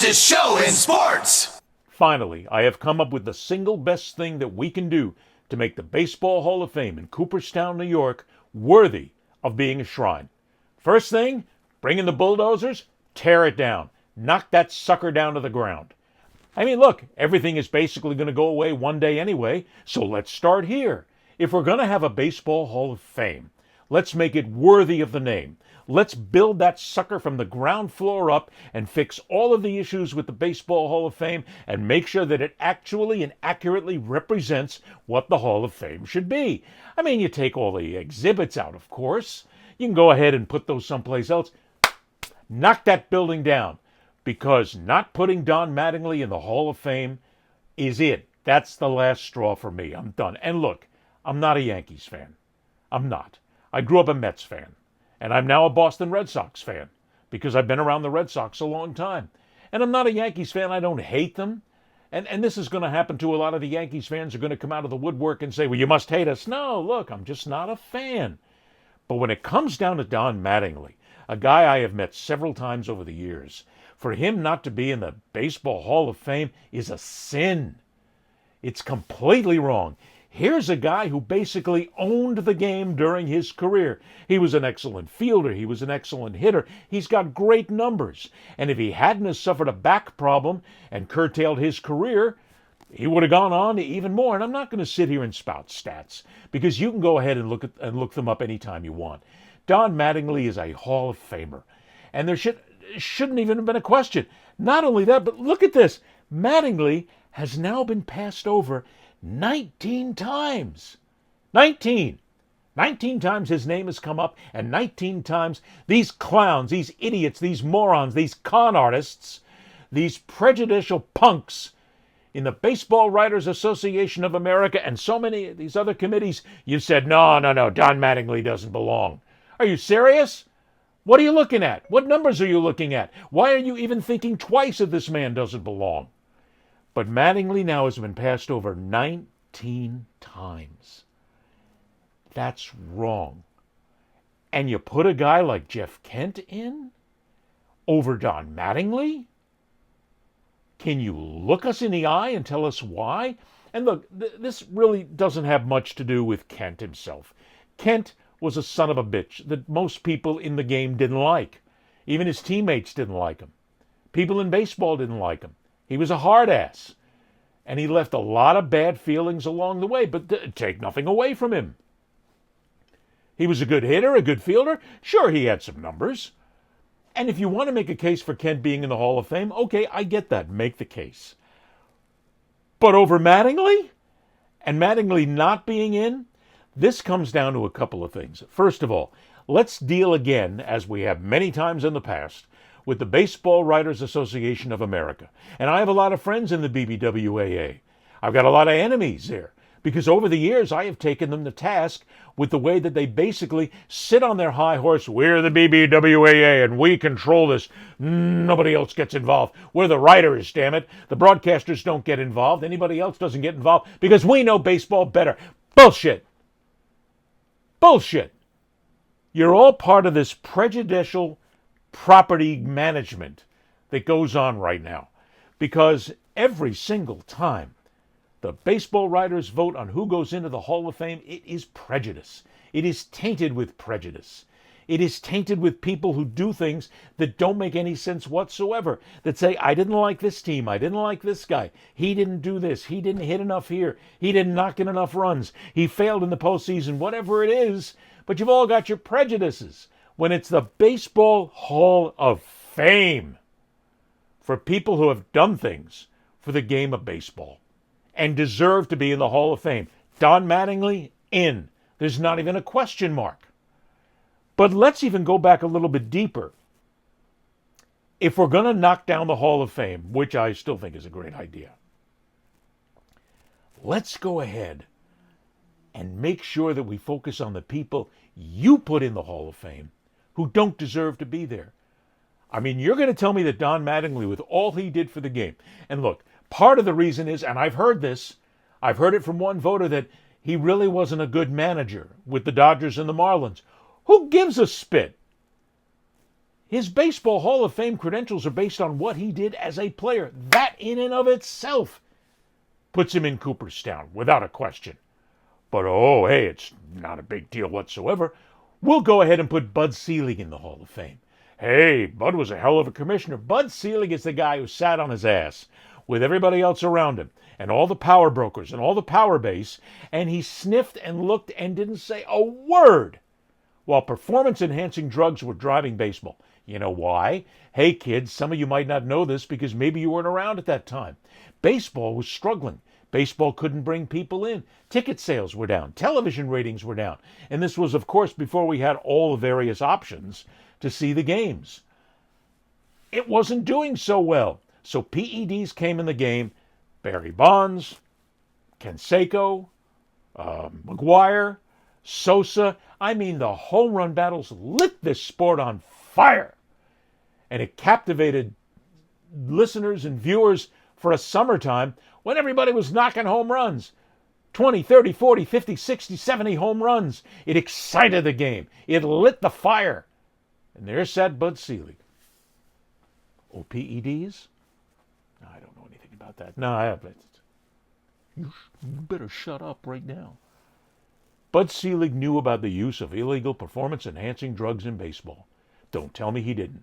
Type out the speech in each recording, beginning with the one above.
fastest show in sports. Finally, I have come up with the single best thing that we can do to make the Baseball Hall of Fame in Cooperstown, New York, worthy of being a shrine. First thing, bring in the bulldozers, tear it down. Knock that sucker down to the ground. I mean, look, everything is basically going to go away one day anyway, so let's start here. If we're going to have a Baseball Hall of Fame, let's make it worthy of the name. Let's build that sucker from the ground floor up and fix all of the issues with the Baseball Hall of Fame and make sure that it actually and accurately represents what the Hall of Fame should be. I mean, you take all the exhibits out, of course. You can go ahead and put those someplace else. Knock that building down, because not putting Don Mattingly in the Hall of Fame is it. That's the last straw for me. I'm done. And look, I'm not a Yankees fan. I'm not. I grew up a Mets fan. And I'm now a Boston Red Sox fan because I've been around the Red Sox a long time. And I'm not a Yankees fan. I don't hate them. And this is going to happen to a lot of the Yankees fans who are going to come out of the woodwork and say, well, you must hate us. No, look, I'm just not a fan. But when it comes down to Don Mattingly, a guy I have met several times over the years, for him not to be in the Baseball Hall of Fame is a sin. It's completely wrong. Here's a guy who basically owned the game during his career. He was an excellent fielder. He was an excellent hitter. He's got great numbers. And if he hadn't have suffered a back problem and curtailed his career, he would have gone on to even more. And I'm not going to sit here and spout stats because you can go ahead and look them up anytime you want. Don Mattingly is a Hall of Famer. And there shouldn't even have been a question. Not only that, but look at this. Mattingly has now been passed over 19 times. 19 times his name has come up, and 19 times these clowns, these idiots, these morons, these con artists, these prejudicial punks in the Baseball Writers Association of America and so many of these other committees, you said, no, Don Mattingly doesn't belong. Are you serious? What are you looking at? What numbers are you looking at? Why are you even thinking twice if this man doesn't belong? But Mattingly now has been passed over 19 times. That's wrong. And you put a guy like Jeff Kent in over Don Mattingly? Can you look us in the eye and tell us why? And look, this really doesn't have much to do with Kent himself. Kent was a son of a bitch that most people in the game didn't like. Even his teammates didn't like him. People in baseball didn't like him. He was a hard ass, and he left a lot of bad feelings along the way, but take nothing away from him. He was a good hitter, a good fielder. Sure, he had some numbers. And if you want to make a case for Kent being in the Hall of Fame, okay, I get that. Make the case. But over Mattingly? And Mattingly not being in? This comes down to a couple of things. First of all, let's deal again, as we have many times in the past, with the Baseball Writers Association of America. And I have a lot of friends in the BBWAA. I've got a lot of enemies there because over the years I have taken them to task with the way that they basically sit on their high horse. We're the BBWAA and we control this. Nobody else gets involved. We're the writers, damn it. The broadcasters don't get involved. Anybody else doesn't get involved because we know baseball better. Bullshit. Bullshit. You're all part of this prejudicial property management that goes on right now, because every single time the baseball writers vote on who goes into the Hall of Fame, it is prejudice. It is tainted with prejudice. It is tainted with people who do things that don't make any sense whatsoever, that say, I didn't like this team, I didn't like this guy, he didn't do this, he didn't hit enough here, he didn't knock in enough runs, he failed in the postseason, whatever it is, but you've all got your prejudices. When it's the Baseball Hall of Fame for people who have done things for the game of baseball and deserve to be in the Hall of Fame. Don Mattingly, in. There's not even a question mark. But let's even go back a little bit deeper. If we're going to knock down the Hall of Fame, which I still think is a great idea, let's go ahead and make sure that we focus on the people you put in the Hall of Fame who don't deserve to be there. I mean, you're going to tell me that Don Mattingly, with all he did for the game, and look, part of the reason is, and I've heard this, I've heard it from one voter, that he really wasn't a good manager with the Dodgers and the Marlins. Who gives a spit? His Baseball Hall of Fame credentials are based on what he did as a player. That in and of itself puts him in Cooperstown, without a question. But oh, hey, it's not a big deal whatsoever. We'll go ahead and put Bud Selig in the Hall of Fame. Hey, Bud was a hell of a commissioner. Bud Selig is the guy who sat on his ass with everybody else around him and all the power brokers and all the power base, and he sniffed and looked and didn't say a word while performance-enhancing drugs were driving baseball. You know why? Hey, kids, some of you might not know this because maybe you weren't around at that time. Baseball was struggling. Baseball couldn't bring people in. Ticket sales were down. Television ratings were down. And this was, of course, before we had all the various options to see the games. It wasn't doing so well. So PEDs came in the game. Barry Bonds, Canseco, McGuire, Sosa. I mean, the home run battles lit this sport on fire. And it captivated listeners and viewers for a summertime when everybody was knocking home runs. 20, 30, 40, 50, 60, 70 home runs. It excited the game. It lit the fire. And there sat Bud Selig. Oh, PEDs? I don't know anything about that. No, you better shut up right now. Bud Selig knew about the use of illegal performance-enhancing drugs in baseball. Don't tell me he didn't.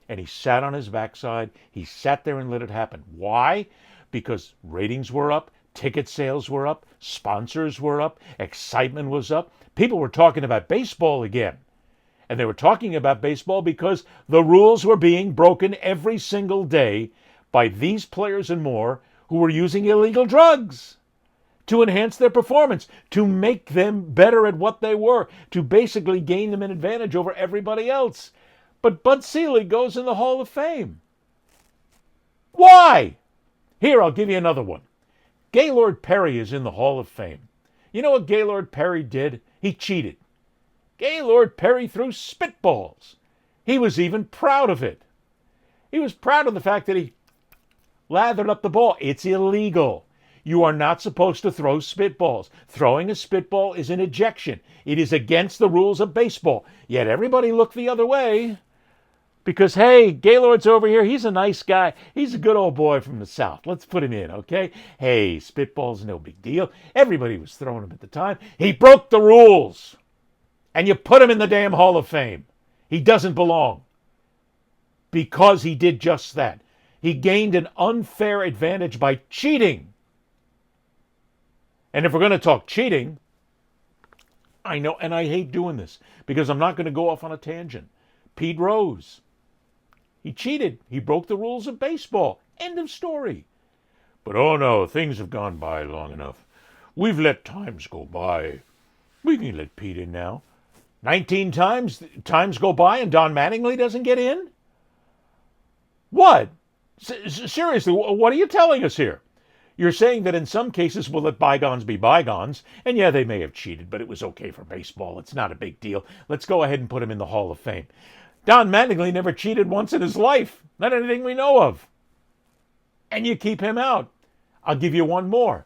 And he sat on his backside. He sat there and let it happen. Why? Because ratings were up, ticket sales were up, sponsors were up, excitement was up. People were talking about baseball again. And they were talking about baseball because the rules were being broken every single day by these players and more who were using illegal drugs to enhance their performance, to make them better at what they were, to basically gain them an advantage over everybody else. But Bud Selig goes in the Hall of Fame. Why? Here, I'll give you another one. Gaylord Perry is in the Hall of Fame. You know what Gaylord Perry did? He cheated. Gaylord Perry threw spitballs. He was even proud of it. He was proud of the fact that he lathered up the ball. It's illegal. You are not supposed to throw spitballs. Throwing a spitball is an ejection. It is against the rules of baseball. Yet everybody looked the other way because, hey, Gaylord's over here. He's a nice guy. He's a good old boy from the South. Let's put him in, okay? Hey, spitball's no big deal. Everybody was throwing them at the time. He broke the rules. And you put him in the damn Hall of Fame. He doesn't belong because he did just that. He gained an unfair advantage by cheating. And if we're going to talk cheating, I know, and I hate doing this because I'm not going to go off on a tangent. Pete Rose. He cheated. He broke the rules of baseball. End of story. But oh no, things have gone by long enough. We've let times go by. We can let Pete in now. 19 times go by and Don Mattingly doesn't get in? What? Seriously, what are you telling us here? You're saying that in some cases we'll let bygones be bygones, and yeah, they may have cheated, but it was okay for baseball. It's not a big deal. Let's go ahead and put him in the Hall of Fame. Don Mattingly never cheated once in his life. Not anything we know of. And you keep him out. I'll give you one more.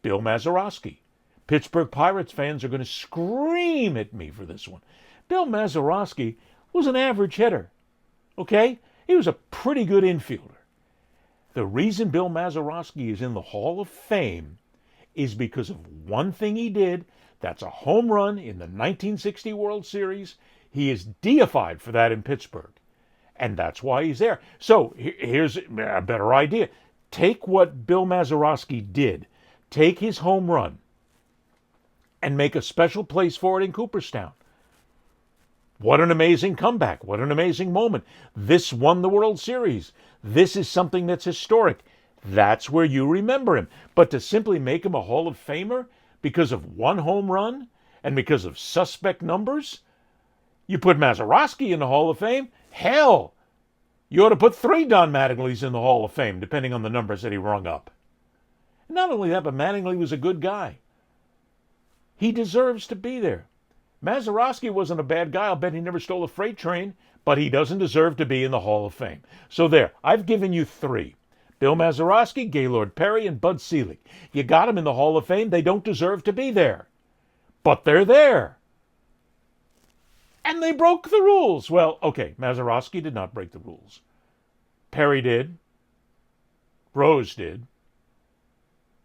Bill Mazeroski. Pittsburgh Pirates fans are going to scream at me for this one. Bill Mazeroski was an average hitter. Okay? He was a pretty good infielder. The reason Bill Mazeroski is in the Hall of Fame is because of one thing he did. That's a home run in the 1960 World Series. He is deified for that in Pittsburgh. And that's why he's there. So here's a better idea. Take what Bill Mazeroski did. Take his home run and make a special place for it in Cooperstown. What an amazing comeback. What an amazing moment. This won the World Series. This is something that's historic. That's where you remember him. But to simply make him a Hall of Famer because of one home run and because of suspect numbers, you put Mazeroski in the Hall of Fame? Hell, you ought to put 3 Don Mattinglys in the Hall of Fame, depending on the numbers that he rung up. And not only that, but Mattingly was a good guy. He deserves to be there. Mazeroski wasn't a bad guy. I'll bet he never stole a freight train, but he doesn't deserve to be in the Hall of Fame. So there, I've given you 3. Bill Mazeroski, Gaylord Perry, and Bud Selig. You got them in the Hall of Fame. They don't deserve to be there. But they're there. And they broke the rules. Well, okay, Mazeroski did not break the rules. Perry did. Rose did.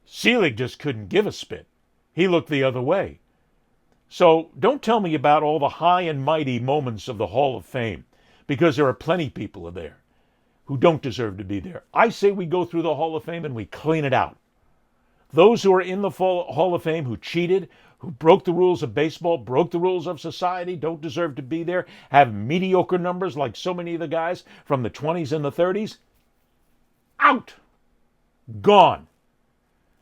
Selig just couldn't give a spit. He looked the other way. So don't tell me about all the high and mighty moments of the Hall of Fame, because there are plenty of people there who don't deserve to be there. I say we go through the Hall of Fame and we clean it out. Those who are in the Hall of Fame who cheated, who broke the rules of baseball, broke the rules of society, don't deserve to be there, have mediocre numbers like so many of the guys from the 20s and the 30s, out. Gone.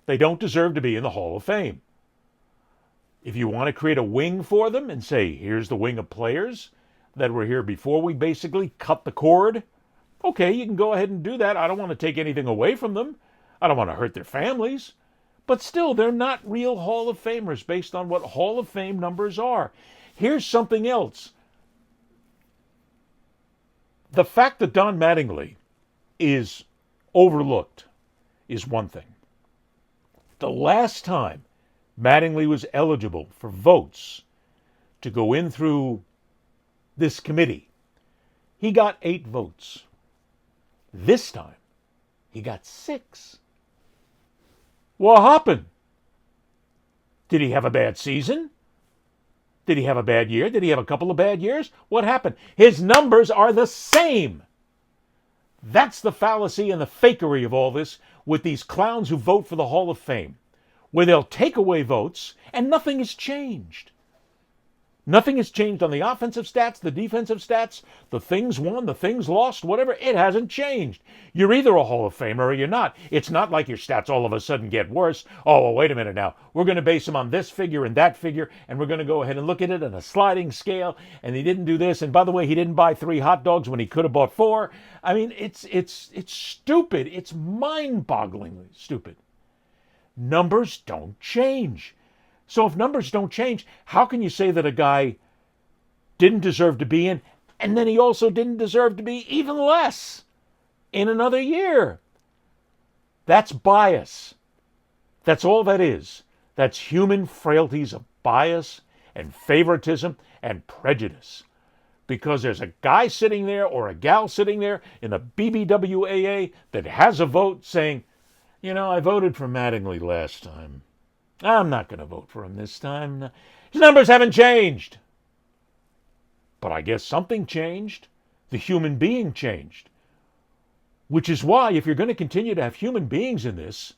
They don't deserve to be in the Hall of Fame. If you want to create a wing for them and say, here's the wing of players that were here before we basically cut the cord, okay, you can go ahead and do that. I don't want to take anything away from them. I don't want to hurt their families. But still, they're not real Hall of Famers based on what Hall of Fame numbers are. Here's something else. The fact that Don Mattingly is overlooked is one thing. The last time Mattingly was eligible for votes to go in through this committee, he got 8 votes. This time, he got 6. What happened? Did he have a bad season? Did he have a bad year? Did he have a couple of bad years? What happened? His numbers are the same. That's the fallacy and the fakery of all this with these clowns who vote for the Hall of Fame, where they'll take away votes and nothing has changed. Nothing has changed on the offensive stats, the defensive stats, the things won, the things lost, whatever. It hasn't changed. You're either a Hall of Famer or you're not. It's not like your stats all of a sudden get worse. Oh, well, wait a minute now. We're going to base them on this figure and that figure, and we're going to go ahead and look at it on a sliding scale, and he didn't do this. And by the way, he didn't buy 3 hot dogs when he could have bought 4. I mean, it's stupid. It's mind-bogglingly stupid. Numbers don't change. So if numbers don't change, how can you say that a guy didn't deserve to be in, and then he also didn't deserve to be even less in another year? That's bias. That's all that is. That's human frailties of bias and favoritism and prejudice. Because there's a guy sitting there or a gal sitting there in the BBWAA that has a vote saying, you know, I voted for Mattingly last time. I'm not going to vote for him this time. His numbers haven't changed. But I guess something changed. The human being changed. Which is why, if you're going to continue to have human beings in this,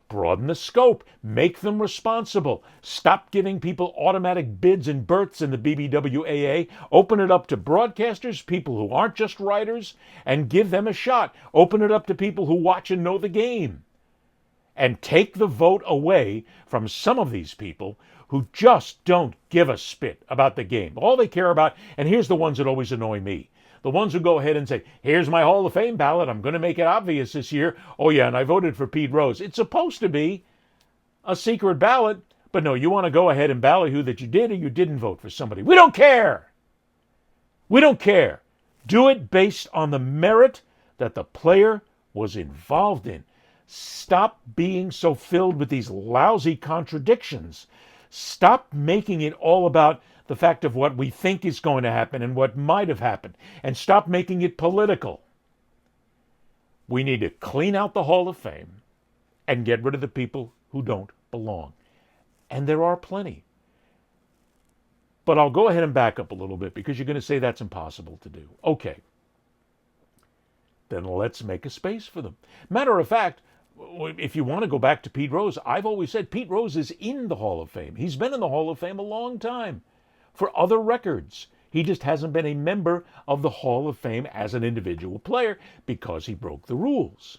broaden the scope. Make them responsible. Stop giving people automatic bids and berths in the BBWAA. Open it up to broadcasters, people who aren't just writers, and give them a shot. Open it up to people who watch and know the game. And take the vote away from some of these people who just don't give a spit about the game. All they care about, and here's the ones that always annoy me, the ones who go ahead and say, here's my Hall of Fame ballot, I'm going to make it obvious this year. Oh yeah, and I voted for Pete Rose. It's supposed to be a secret ballot, but no, you want to go ahead and ballyhoo that you did or you didn't vote for somebody. We don't care. We don't care. Do it based on the merit that the player was involved in. Stop being so filled with these lousy contradictions. Stop making it all about the fact of what we think is going to happen and what might have happened. And stop making it political. We need to clean out the Hall of Fame and get rid of the people who don't belong. And there are plenty. But I'll go ahead and back up a little bit because you're going to say that's impossible to do. Okay. Then let's make a space for them. Matter of fact, if you want to go back to Pete Rose, I've always said Pete Rose is in the Hall of Fame. He's been in the Hall of Fame a long time for other records. He just hasn't been a member of the Hall of Fame as an individual player because he broke the rules.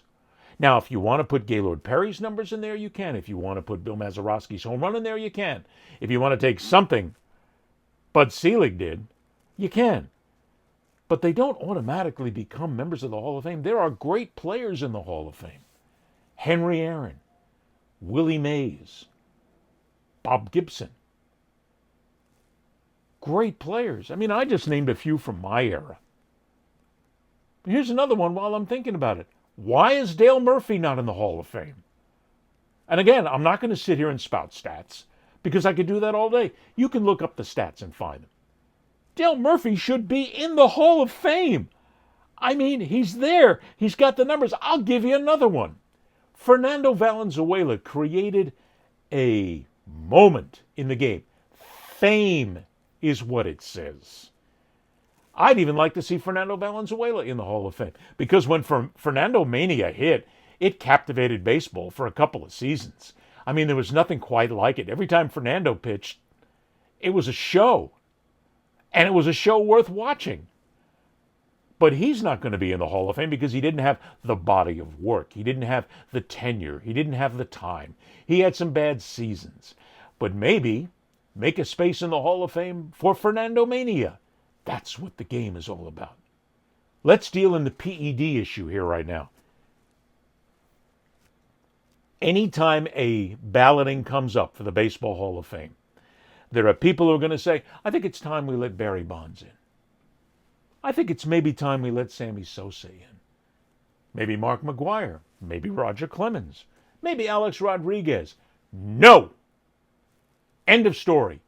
Now, if you want to put Gaylord Perry's numbers in there, you can. If you want to put Bill Mazeroski's home run in there, you can. If you want to take something Bud Selig did, you can. But they don't automatically become members of the Hall of Fame. There are great players in the Hall of Fame. Henry Aaron, Willie Mays, Bob Gibson. Great players. I mean, I just named a few from my era. Here's another one while I'm thinking about it. Why is Dale Murphy not in the Hall of Fame? And again, I'm not going to sit here and spout stats because I could do that all day. You can look up the stats and find them. Dale Murphy should be in the Hall of Fame. I mean, he's there. He's got the numbers. I'll give you another one. Fernando Valenzuela created a moment in the game. Fame is what it says. I'd even like to see Fernando Valenzuela in the Hall of Fame, because when Fernando Mania hit, it captivated baseball for a couple of seasons. I mean, there was nothing quite like it. Every time Fernando pitched, it was a show. And it was a show worth watching. But he's not going to be in the Hall of Fame because he didn't have the body of work. He didn't have the tenure. He didn't have the time. He had some bad seasons. But maybe make a space in the Hall of Fame for Fernando Mania. That's what the game is all about. Let's deal in the PED issue here right now. Anytime a balloting comes up for the Baseball Hall of Fame, there are people who are going to say, I think it's time we let Barry Bonds in. I think it's maybe time we let Sammy Sosa in. Maybe Mark McGwire. Maybe Roger Clemens. Maybe Alex Rodriguez. No! End of story.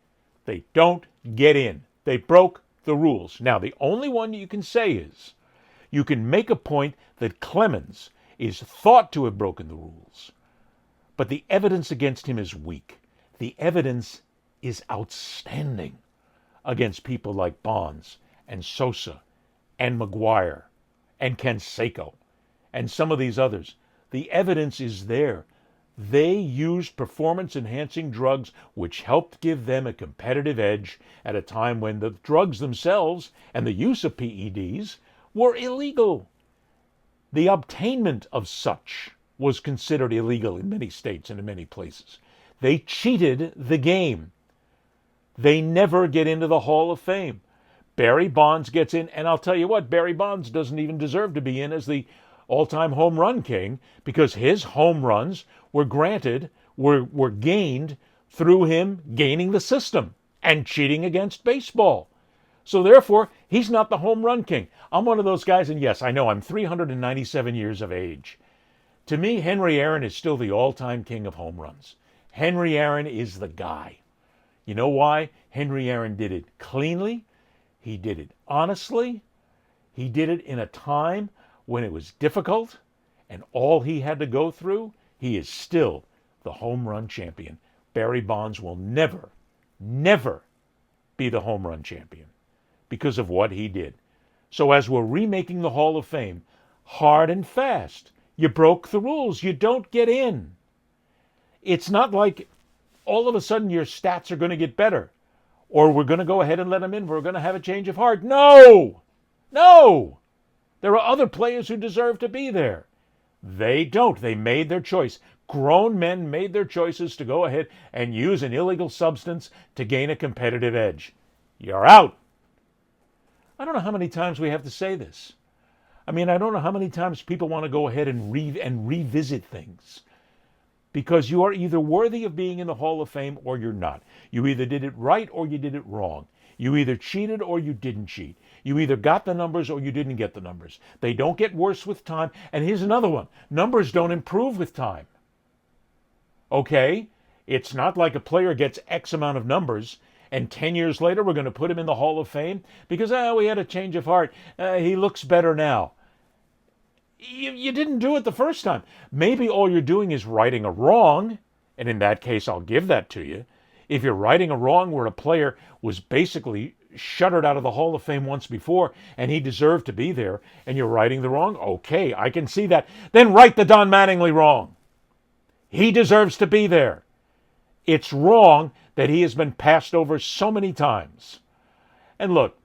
They don't get in. They broke the rules. Now, the only one you can say is, you can make a point that Clemens is thought to have broken the rules, but the evidence against him is weak. The evidence is outstanding against people like Bonds and Sosa and McGwire and Canseco and some of these others. The evidence is there. They used performance-enhancing drugs which helped give them a competitive edge at a time when the drugs themselves and the use of PEDs were illegal. The obtainment of such was considered illegal in many states and in many places. They cheated the game. They never get into the Hall of Fame. Barry Bonds gets in, and I'll tell you what, Barry Bonds doesn't even deserve to be in as the all-time home run king, because his home runs were gained through him gaining the system and cheating against baseball. So therefore, he's not the home run king. I'm one of those guys, and yes, I know I'm 397 years of age. To me, Henry Aaron is still the all-time king of home runs. Henry Aaron is the guy. You know why? Henry Aaron did it cleanly. He did it honestly. He did it in a time when it was difficult, and all he had to go through. He is still the home run champion. Barry Bonds will never, never be the home run champion because of what he did. So as we're remaking the Hall of Fame, hard and fast, you broke the rules. You don't get in. It's not like all of a sudden your stats are going to get better, or we're going to go ahead and let him in. We're going to have a change of heart. No! No! There are other players who deserve to be there. They don't. They made their choice. Grown men made their choices to go ahead and use an illegal substance to gain a competitive edge. You're out. I don't know how many times we have to say this. I mean, I don't know how many times people want to go ahead and revisit things. Because you are either worthy of being in the Hall of Fame or you're not. You either did it right or you did it wrong. You either cheated or you didn't cheat. You either got the numbers or you didn't get the numbers. They don't get worse with time. And here's another one. Numbers don't improve with time. Okay? It's not like a player gets X amount of numbers and 10 years later we're going to put him in the Hall of Fame because we had a change of heart. He looks better now. You didn't do it the first time. Maybe all you're doing is righting a wrong, and in that case, I'll give that to you. If you're righting a wrong where a player was basically shuttered out of the Hall of Fame once before and he deserved to be there, and you're righting the wrong, okay, I can see that. Then right the Don Mattingly wrong. He deserves to be there. It's wrong that he has been passed over so many times. And look,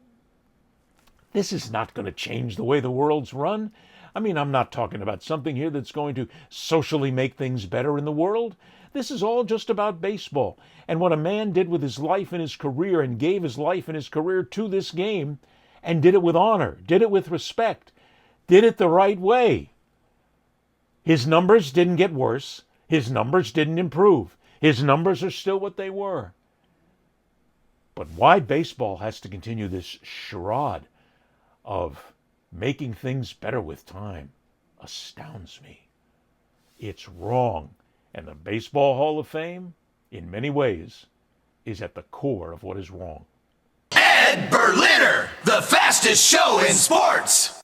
this is not going to change the way the world's run. I mean, I'm not talking about something here that's going to socially make things better in the world. This is all just about baseball. And what a man did with his life and his career and gave his life and his career to this game and did it with honor, did it with respect, did it the right way. His numbers didn't get worse. His numbers didn't improve. His numbers are still what they were. But why baseball has to continue this charade of making things better with time astounds me. It's wrong. And the Baseball Hall of Fame, in many ways, is at the core of what is wrong. And Red Berliner, the fastest show in sports.